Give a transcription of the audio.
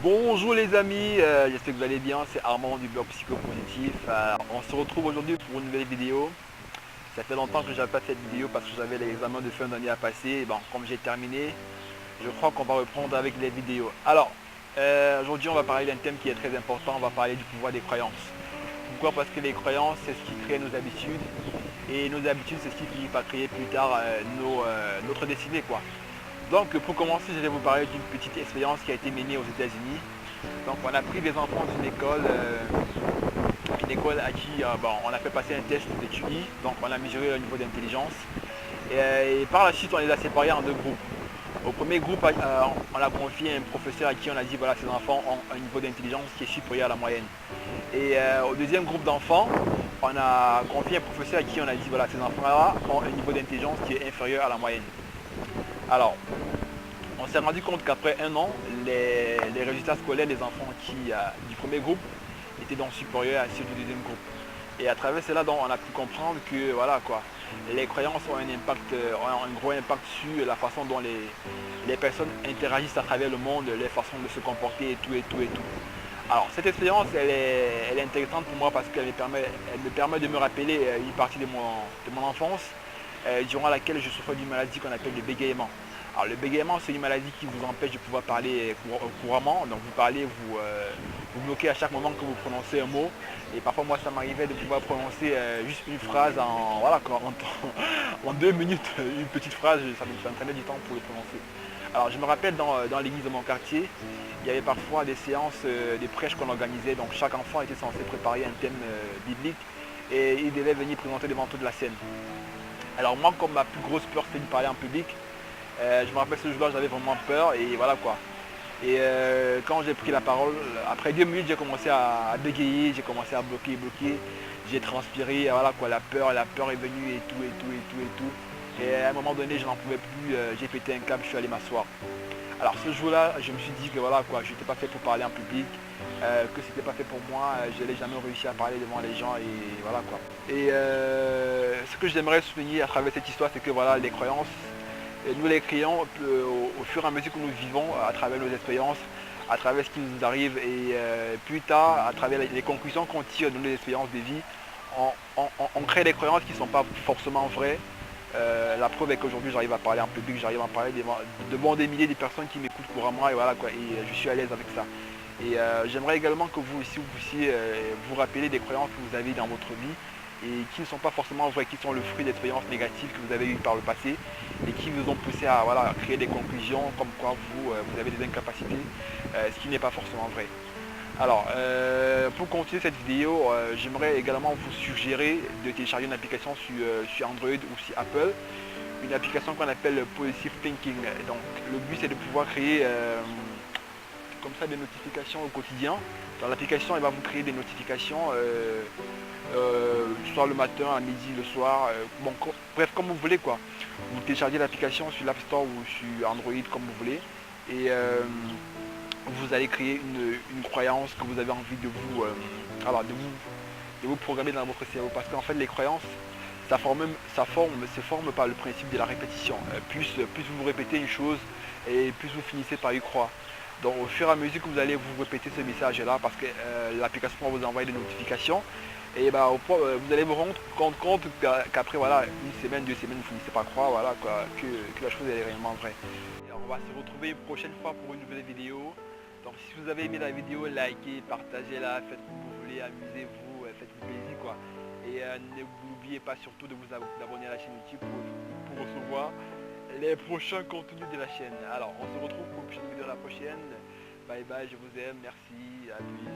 Bonjour les amis, j'espère que vous allez bien, c'est Armand du blog Psychopositif. On se retrouve aujourd'hui pour une nouvelle vidéo. Ça fait longtemps que je n'avais pas fait de vidéo parce que j'avais l'examen de fin d'année à passer. Et bon, comme j'ai terminé, je crois qu'on va reprendre avec les vidéos. Alors, aujourd'hui on va parler d'un thème qui est très important, on va parler du pouvoir des croyances. Pourquoi? Parce que les croyances, c'est ce qui crée nos habitudes. Et nos habitudes, c'est ce qui finit par créer plus tard notre destinée, quoi. Donc pour commencer, je vais vous parler d'une petite expérience qui a été menée aux États-Unis. Donc on a pris des enfants d'une école à qui bon, on a fait passer un test de QI, donc on a mesuré leur niveau d'intelligence. Et par la suite, on les a séparés en deux groupes. Au premier groupe, on a confié un professeur à qui on a dit voilà, ces enfants ont un niveau d'intelligence qui est supérieur à la moyenne. Et au deuxième groupe d'enfants, on a confié un professeur à qui on a dit voilà, ces enfants-là ont un niveau d'intelligence qui est inférieur à la moyenne. Alors, on s'est rendu compte qu'après un an, les résultats scolaires des enfants du premier groupe étaient donc supérieurs à ceux du deuxième groupe. Et à travers cela, donc, on a pu comprendre que voilà quoi, les croyances ont ont un gros impact sur la façon dont les personnes interagissent à travers le monde, les façons de se comporter et tout et tout et tout. Alors cette expérience, elle est intéressante pour moi parce elle me permet de me rappeler une partie de mon enfance durant laquelle je souffrais d'une maladie qu'on appelle le bégaiement. Alors le bégaiement, c'est une maladie qui vous empêche de pouvoir parler couramment. Donc vous parlez, vous bloquez à chaque moment que vous prononcez un mot. Et parfois moi ça m'arrivait de pouvoir prononcer juste une phrase voilà, en 2 minutes, une petite phrase, ça me prenait du temps pour le prononcer. Alors je me rappelle dans l'église de mon quartier, il y avait parfois des séances, des prêches qu'on organisait. Donc chaque enfant était censé préparer un thème biblique et il devait venir présenter devant toute la scène. Alors moi, comme ma plus grosse peur c'était de parler en public, je me rappelle ce jour-là, j'avais vraiment peur et voilà quoi. Et quand j'ai pris la parole, après 2 minutes, j'ai commencé à bégayer, j'ai commencé à bloquer, j'ai transpiré, voilà quoi, la peur est venue et tout, et tout, et tout, et tout. Et à un moment donné, je n'en pouvais plus, j'ai pété un câble, je suis allé m'asseoir. Alors ce jour-là, je me suis dit que voilà quoi, je n'étais pas fait pour parler en public, que c'était pas fait pour moi, je n'allais jamais réussir à parler devant les gens et voilà quoi. Et ce que j'aimerais souligner à travers cette histoire, c'est que voilà, les croyances, nous les créons au fur et à mesure que nous vivons, à travers nos expériences, à travers ce qui nous arrive et plus tard, à travers les conclusions qu'on tire de nos expériences de vie, on crée des croyances qui ne sont pas forcément vraies. La preuve est qu'aujourd'hui j'arrive à parler en public, j'arrive à parler devant des milliers de personnes qui m'écoutent couramment et voilà quoi, et je suis à l'aise avec ça. Et j'aimerais également que vous aussi vous puissiez vous rappeler des croyances que vous avez dans votre vie et qui ne sont pas forcément vraies, qui sont le fruit d'expériences négatives que vous avez eues par le passé et qui vous ont poussé à voilà, créer des conclusions comme quoi vous avez des incapacités, ce qui n'est pas forcément vrai. Alors, pour continuer cette vidéo, j'aimerais également vous suggérer de télécharger une application sur Android ou sur Apple, une application qu'on appelle Positive Thinking. Donc, le but c'est de pouvoir créer comme ça des notifications au quotidien. Dans l'application, elle va vous créer des notifications, soit le matin, à midi, le soir, bon, bref, comme vous voulez quoi. Vous téléchargez l'application sur l'App Store ou sur Android comme vous voulez. Et vous allez créer une croyance que vous avez envie alors de vous programmer dans votre cerveau. Parce qu'en fait, les croyances, se forme par le principe de la répétition. Plus vous répétez une chose, et plus vous finissez par y croire. Donc au fur et à mesure que vous allez vous répéter ce message-là, parce que l'application va vous envoyer des notifications, et bah, vous allez vous rendre compte qu'après voilà, une semaine, 2 semaines, vous finissez par croire voilà, quoi, que la chose est réellement vraie. Et on va se retrouver une prochaine fois pour une nouvelle vidéo. Donc si vous avez aimé la vidéo, likez, partagez-la, faites comme vous voulez, amusez-vous, faites-vous plaisir quoi. Et n'oubliez pas surtout de vous abonner à la chaîne YouTube pour recevoir les prochains contenus de la chaîne. Alors on se retrouve pour une prochaine vidéo la prochaine. Bye bye, je vous aime, merci, à plus.